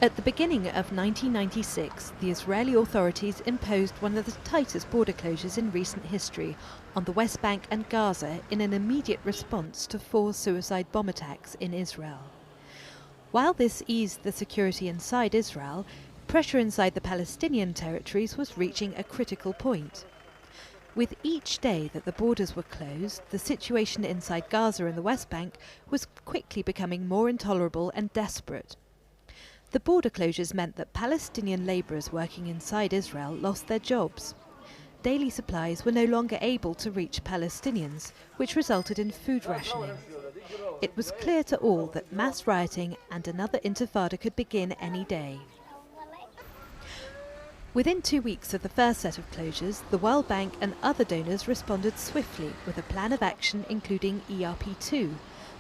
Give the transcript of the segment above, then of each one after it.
At the beginning of 1996, the Israeli authorities imposed one of the tightest border closures in recent history on the West Bank and Gaza in an immediate response to 4 suicide bomb attacks in Israel. While this eased the security inside Israel, pressure inside the Palestinian territories was reaching a critical point. With each day that the borders were closed, the situation inside Gaza and the West Bank was quickly becoming more intolerable and desperate. The border closures meant that Palestinian labourers working inside Israel lost their jobs. Daily supplies were no longer able to reach Palestinians, which resulted in food rationing. It was clear to all that mass rioting and another intifada could begin any day. Within 2 weeks of the first set of closures, the World Bank and other donors responded swiftly with a plan of action including ERP2,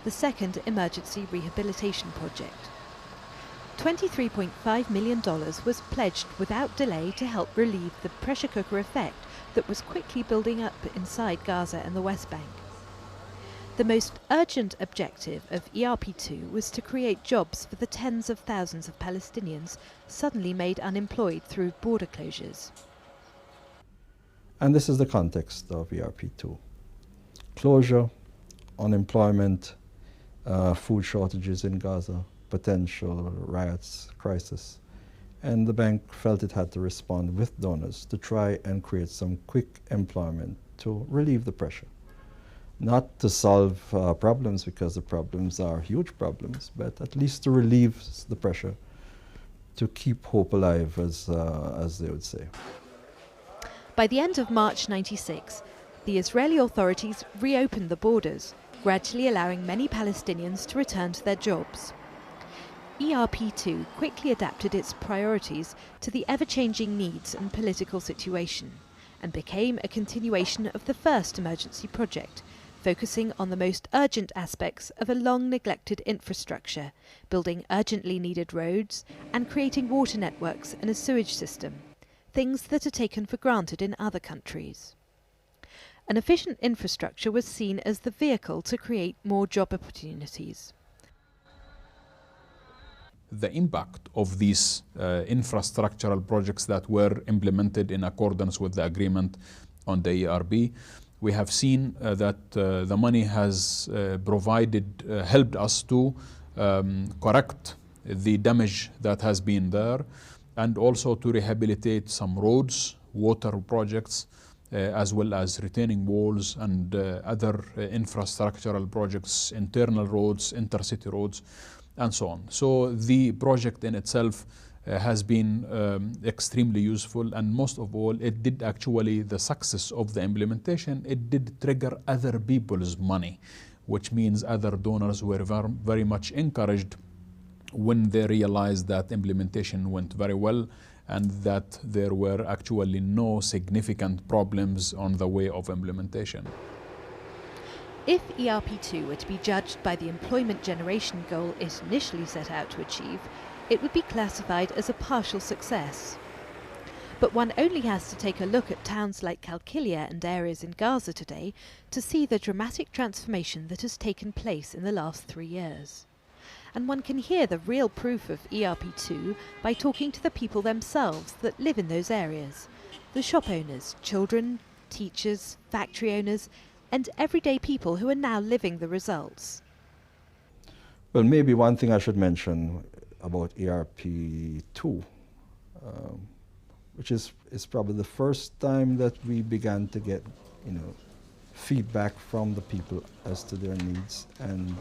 the second emergency rehabilitation project. $23.5 million was pledged without delay to help relieve the pressure cooker effect that was quickly building up inside Gaza and the West Bank. The most urgent objective of ERP2 was to create jobs for the tens of thousands of Palestinians suddenly made unemployed through border closures. And this is the context of ERP2. Closure, unemployment, food shortages in Gaza, potential riots, crisis. And the bank felt it had to respond with donors to try and create some quick employment to relieve the pressure. Not to solve problems, because the problems are huge problems, but at least to relieve the pressure, to keep hope alive, as they would say. By the end of March '96, the Israeli authorities reopened the borders, gradually allowing many Palestinians to return to their jobs. ERP2 quickly adapted its priorities to the ever-changing needs and political situation, and became a continuation of the first emergency project, focusing on the most urgent aspects of a long-neglected infrastructure, building urgently needed roads and creating water networks and a sewage system, things that are taken for granted in other countries. An efficient infrastructure was seen as the vehicle to create more job opportunities. The impact of these infrastructural projects that were implemented in accordance with the agreement on the ERB, we have seen that the money has helped us to correct the damage that has been there, and also to rehabilitate some roads, water projects, as well as retaining walls and other infrastructural projects, internal roads, intercity roads, and so on. So the project in itself has been extremely useful, and most of all, it did actually, the success of the implementation, it did trigger other people's money, which means other donors were very much encouraged when they realized that implementation went very well and that there were actually no significant problems on the way of implementation. If ERP2 were to be judged by the employment generation goal it initially set out to achieve, it would be classified as a partial success. But one only has to take a look at towns like Qalqilia and areas in Gaza today to see the dramatic transformation that has taken place in the last 3 years. And one can hear the real proof of ERP2 by talking to the people themselves that live in those areas. The shop owners, children, teachers, factory owners, and everyday people who are now living the results. Well, maybe one thing I should mention about ERP2, which is probably the first time that we began to get, feedback from the people as to their needs, and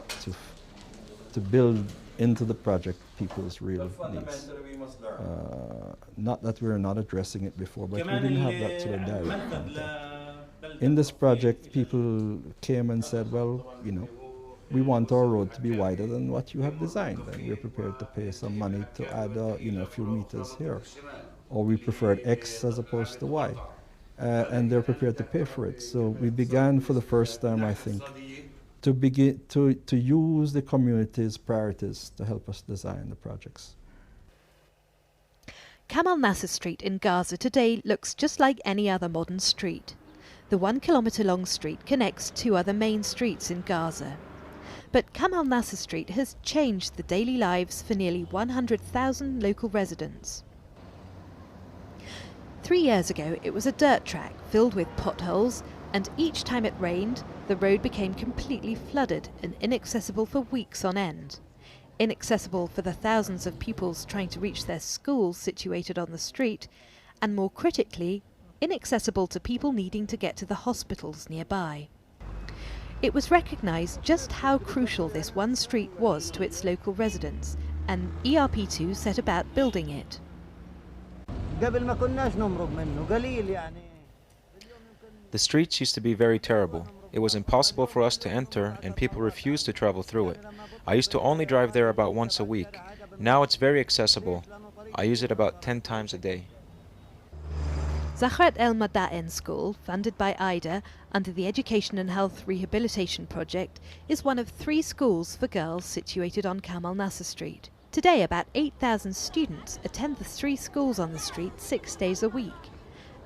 to build into the project people's real needs. Not that we're not addressing it before, but we didn't have that sort of direct contact. In this project, people came and said, well, we want our road to be wider than what you have designed, and we're prepared to pay some money to add a few meters here. Or we preferred X as opposed to Y. And they're prepared to pay for it. So we began for the first time, I think, to use the community's priorities to help us design the projects. Kamal Nasser Street in Gaza today looks just like any other modern street. The 1 kilometre long street connects 2 other main streets in Gaza. But Kamal Nasser Street has changed the daily lives for nearly 100,000 local residents. 3 years ago, it was a dirt track filled with potholes, and each time it rained, the road became completely flooded and inaccessible for weeks on end. Inaccessible for the thousands of pupils trying to reach their schools situated on the street, and more critically, inaccessible to people needing to get to the hospitals nearby. It was recognised just how crucial this one street was to its local residents, and ERP2 set about building it. The streets used to be very terrible. It was impossible for us to enter and people refused to travel through it. I used to only drive there about once a week. Now it's very accessible. I use it about 10 times a day. Zahrat El Madain School, funded by IDA under the Education and Health Rehabilitation Project, is one of 3 schools for girls situated on Kamal Nasser Street. Today, about 8,000 students attend the 3 schools on the street 6 days a week.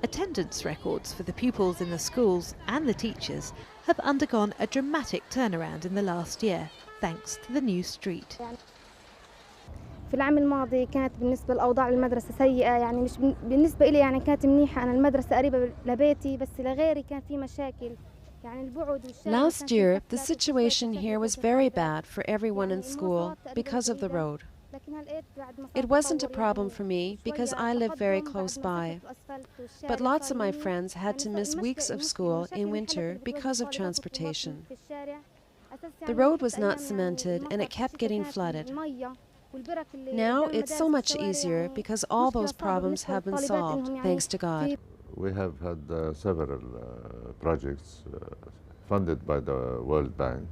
Attendance records for the pupils in the schools and the teachers have undergone a dramatic turnaround in the last year, thanks to the new street. في العام الماضي كانت بالنسبة لأوضاع المدرسة سيئة، يعني مش بالنسبة إلي يعني كانت منيحة. أنا المدرسة قريبة لبيتي بس لغيري كان في مشاكل. Last year, the situation here was very bad for everyone in school because of the road. It wasn't a problem for me because I live very close by. But lots of my friends had to miss weeks of school in winter because of transportation. The road was not cemented and it kept getting flooded. Now it's so much easier because all those problems have been solved, thanks to God. We have had several projects funded by the World Bank,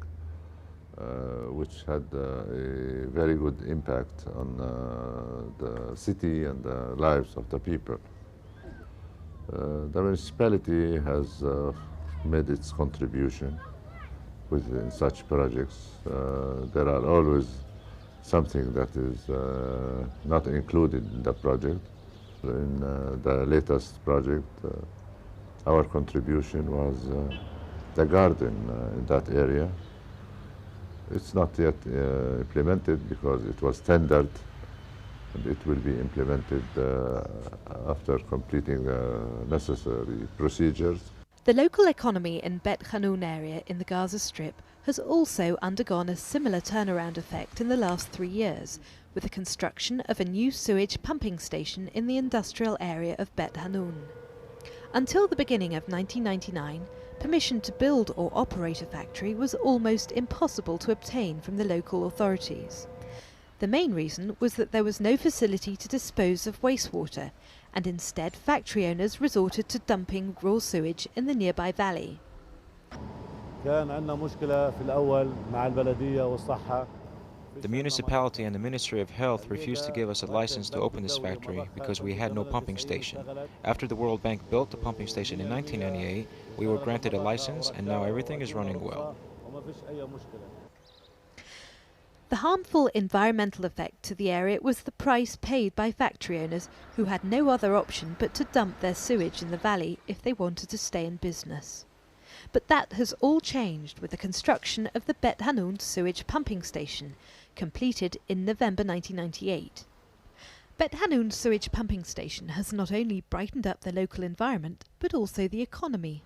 which had a very good impact on the city and the lives of the people. The municipality has made its contribution within such projects. There are always something that is not included in the project. In the latest project, our contribution was the garden in that area. It's not yet implemented because it was tendered, and it will be implemented after completing necessary procedures. The local economy in Bet Khanoun area in the Gaza Strip has also undergone a similar turnaround effect in the last 3 years, with the construction of a new sewage pumping station in the industrial area of Bet Khanoun. Until the beginning of 1999, permission to build or operate a factory was almost impossible to obtain from the local authorities. The main reason was that there was no facility to dispose of wastewater, and instead factory owners resorted to dumping raw sewage in the nearby valley. The municipality and the Ministry of Health refused to give us a license to open this factory because we had no pumping station. After the World Bank built the pumping station in 1998, we were granted a license and now everything is running well. The harmful environmental effect to the area was the price paid by factory owners who had no other option but to dump their sewage in the valley if they wanted to stay in business. But that has all changed with the construction of the Bet Khanoun sewage pumping station, completed in November 1998. Bet Khanoun sewage pumping station has not only brightened up the local environment, but also the economy.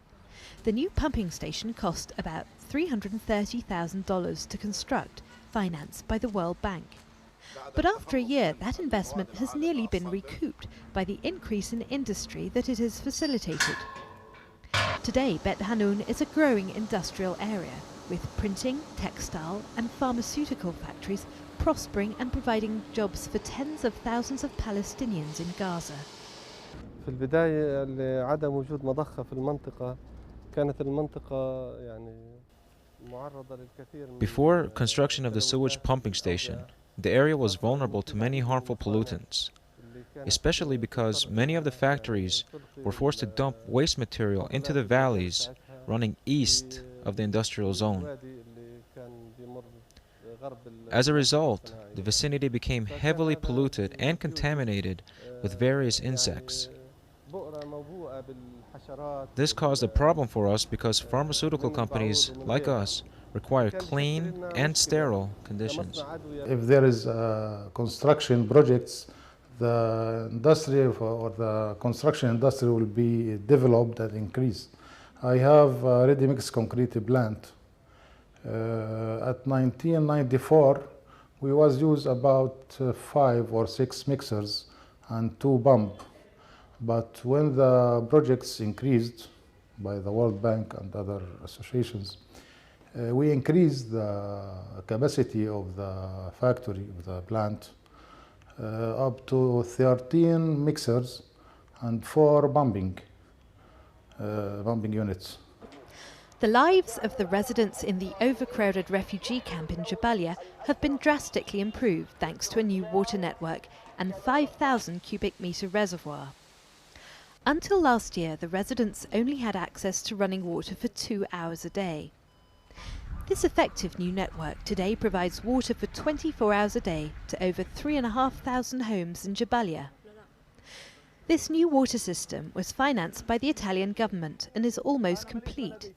The new pumping station cost about $330,000 to construct, financed by the World Bank. But after a year, that investment has nearly been recouped by the increase in industry that it has facilitated. Today, Bet Khanoun is a growing industrial area, with printing, textile and pharmaceutical factories prospering and providing jobs for tens of thousands of Palestinians in Gaza. في البداية لعدم وجود مضخة في المنطقة كانت المنطقة يعني معرضة للكثير من Before construction of the sewage pumping station, the area was vulnerable to many harmful pollutants, especially because many of the factories were forced to dump waste material into the valleys running east of the industrial zone. As a result, the vicinity became heavily polluted and contaminated with various insects. This caused a problem for us because pharmaceutical companies like us require clean and sterile conditions. If there is construction projects, the industry or the construction industry will be developed and increased. I have a ready-mix concrete plant. At 1994, we was use about 5 or 6 mixers and 2 pumps. But when the projects increased by the World Bank and other associations, we increased the capacity of the factory, of the plant, up to 13 mixers and 4 pumping units. The lives of the residents in the overcrowded refugee camp in Jabalia have been drastically improved thanks to a new water network and 5,000 cubic metre reservoir. Until last year, the residents only had access to running water for 2 hours a day. This effective new network today provides water for 24 hours a day to over 3,500 homes in Jabalia. This new water system was financed by the Italian government and is almost complete.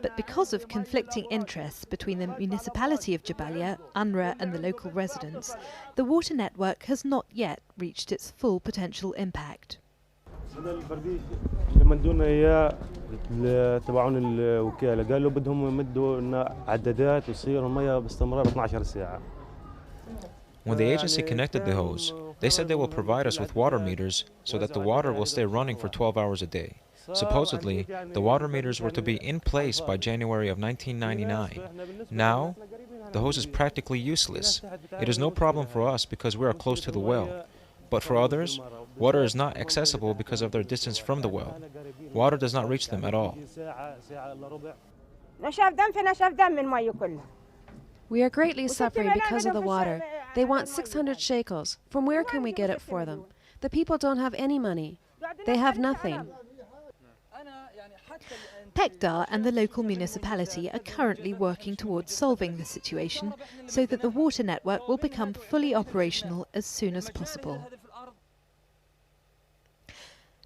But because of conflicting interests between the municipality of Jabalia, UNRWA and the local residents, the water network has not yet reached its full potential impact. لما ادونا اياه تبعون الوكاله قالوا بدهم يمدوا لنا عدادات ويصير الميه باستمرار 12 ساعه. When the agency connected the hose, they said they will provide us with water meters so that the water will stay running for 12 hours a day. Supposedly, the water meters were to be in place by January of 1999. Now, the hose is practically useless. It is no problem for us because we are close to the well. But for others, water is not accessible because of their distance from the well. Water does not reach them at all. We are greatly suffering because of the water. They want 600 shekels. From where can we get it for them? The people don't have any money. They have nothing. Pekdar and the local municipality are currently working towards solving the situation so that the water network will become fully operational as soon as possible.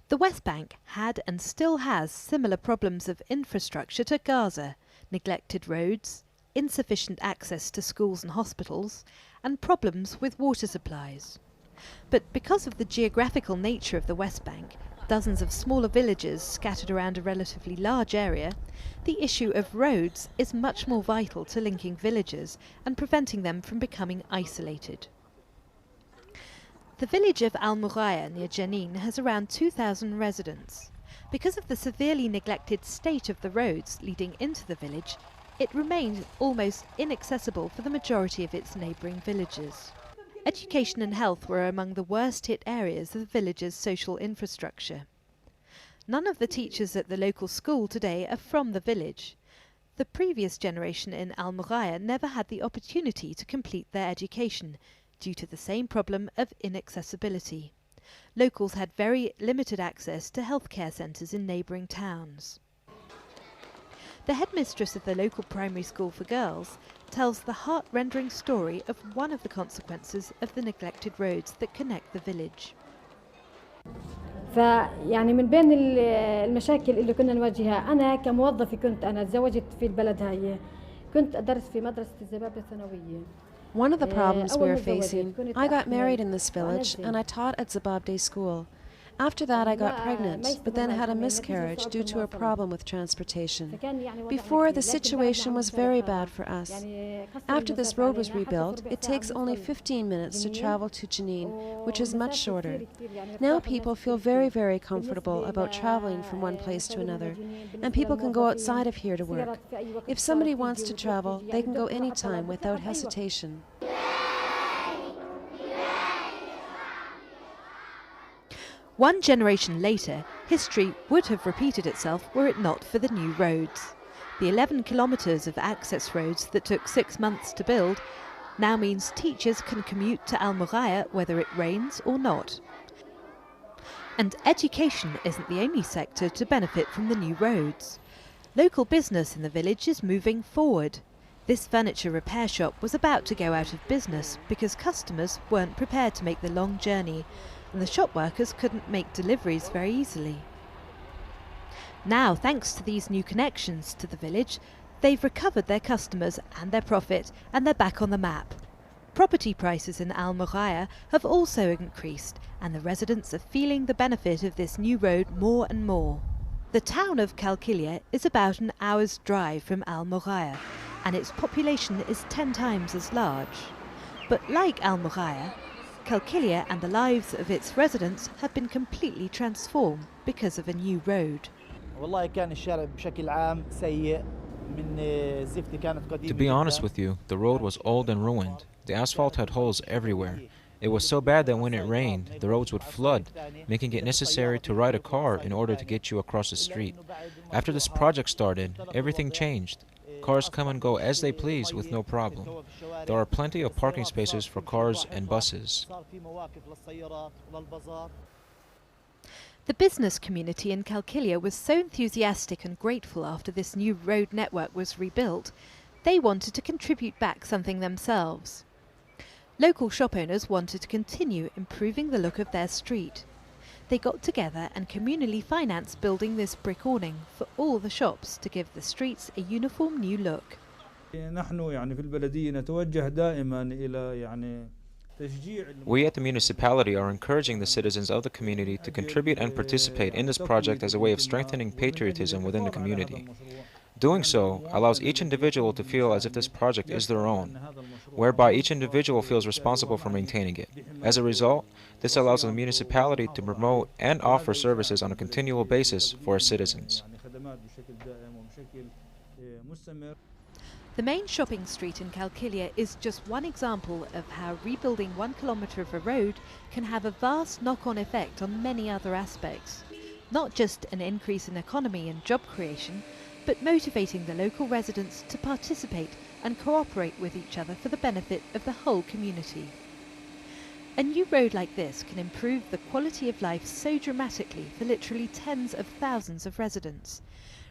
The West Bank had and still has similar problems of infrastructure to Gaza: neglected roads, insufficient access to schools and hospitals, and problems with water supplies. But because of the geographical nature of the West Bank, dozens of smaller villages scattered around a relatively large area, the issue of roads is much more vital to linking villages and preventing them from becoming isolated. The village of Al-Muraya near Jenin has around 2,000 residents. Because of the severely neglected state of the roads leading into the village, it remained almost inaccessible for the majority of its neighbouring villages. Education and health were among the worst hit areas of the village's social infrastructure. None of the teachers at the local school today are from the village. The previous generation in Al-Muraya never had the opportunity to complete their education due to the same problem of inaccessibility. Locals had very limited access to healthcare centres in neighbouring towns. The headmistress of the local primary school for girls tells the heart-rending story of one of the consequences of the neglected roads that connect the village. فيعني من بين المشاكل اللي كنا نواجهها أنا كموظفة كنت أنا تزوجت في البلد هاي كنت أدرس في مدرسة الزبابة الثانوية. One of the problems we were facing, I got married in this village and I taught at Zababde school. After that I got pregnant, but then had a miscarriage due to a problem with transportation. Before, the situation was very bad for us. After this road was rebuilt, it takes only 15 minutes to travel to Jenin, which is much shorter. Now people feel very, very comfortable about traveling from one place to another, and people can go outside of here to work. If somebody wants to travel, they can go anytime without hesitation. One generation later, history would have repeated itself were it not for the new roads. The 11 kilometres of access roads that took 6 months to build now means teachers can commute to Al-Muraya whether it rains or not. And education isn't the only sector to benefit from the new roads. Local business in the village is moving forward. This furniture repair shop was about to go out of business because customers weren't prepared to make the long journey, and the shop workers couldn't make deliveries very easily. Now, thanks to these new connections to the village, They've recovered their customers and their profit, and they're back on the map. Property prices in Al Muraya have also increased, and the residents are feeling the benefit of this new road more and more. The town of Kalkilia is about an hour's drive from Al Muraya, and its population is 10 times as large. But like Al Muraya, Kalkilia and the lives of its residents have been completely transformed because of a new road. To be honest with you, the road was old and ruined. The asphalt had holes everywhere. It was so bad that when it rained, the roads would flood, making it necessary to ride a car in order to get you across the street. After this project started, everything changed. Cars come and go as they please with no problem. There are plenty of parking spaces for cars and buses. The business community in Kalkilia was so enthusiastic and grateful after this new road network was rebuilt, they wanted to contribute back something themselves. Local shop owners wanted to continue improving the look of their street. They got together and communally financed building this brick awning for all the shops to give the streets a uniform new look. We at the municipality are encouraging the citizens of the community to contribute and participate in this project as a way of strengthening patriotism within the community. Doing so allows each individual to feel as if this project is their own, whereby each individual feels responsible for maintaining it. As a result, this allows the municipality to promote and offer services on a continual basis for its citizens. The main shopping street in Kalkilia is just one example of how rebuilding 1 kilometre of a road can have a vast knock-on effect on many other aspects. Not just an increase in economy and job creation, but motivating the local residents to participate and cooperate with each other for the benefit of the whole community. A new road like this can improve the quality of life so dramatically for literally tens of thousands of residents.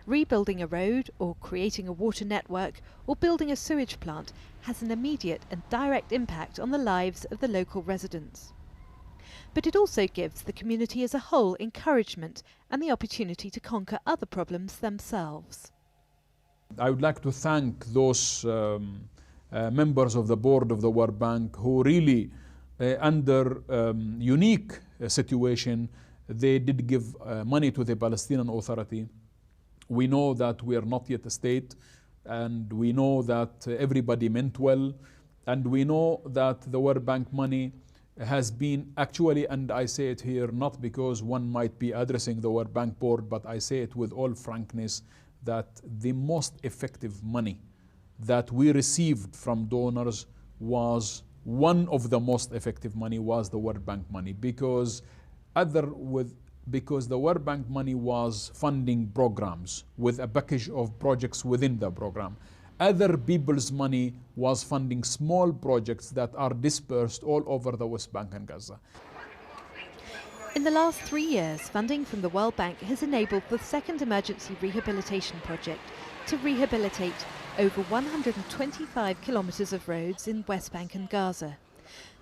Rebuilding a road or creating a water network or building a sewage plant has an immediate and direct impact on the lives of the local residents. But it also gives the community as a whole encouragement and the opportunity to conquer other problems themselves. I would like to thank those members of the board of the World Bank who really, under unique situation, they did give money to the Palestinian Authority. We know that we are not yet a state, and we know that everybody meant well, and we know that the World Bank money has been actually, and I say it here not because one might be addressing the World Bank board, but I say it with all frankness, that the most effective money that we received from donors was one of the most effective money was the World Bank money, because the World Bank money was funding programs with a package of projects within the program. Other people's money was funding small projects that are dispersed all over the West Bank and Gaza. In the last 3 years, funding from the World Bank has enabled the second emergency rehabilitation project to rehabilitate over 125 kilometres of roads in West Bank and Gaza.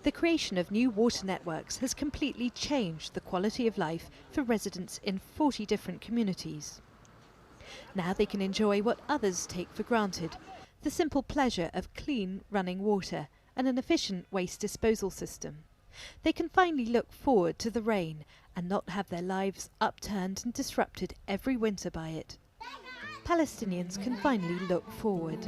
The creation of new water networks has completely changed the quality of life for residents in 40 different communities. Now they can enjoy what others take for granted, the simple pleasure of clean running water and an efficient waste disposal system. They can finally look forward to the rain and not have their lives upturned and disrupted every winter by it. Palestinians can finally look forward.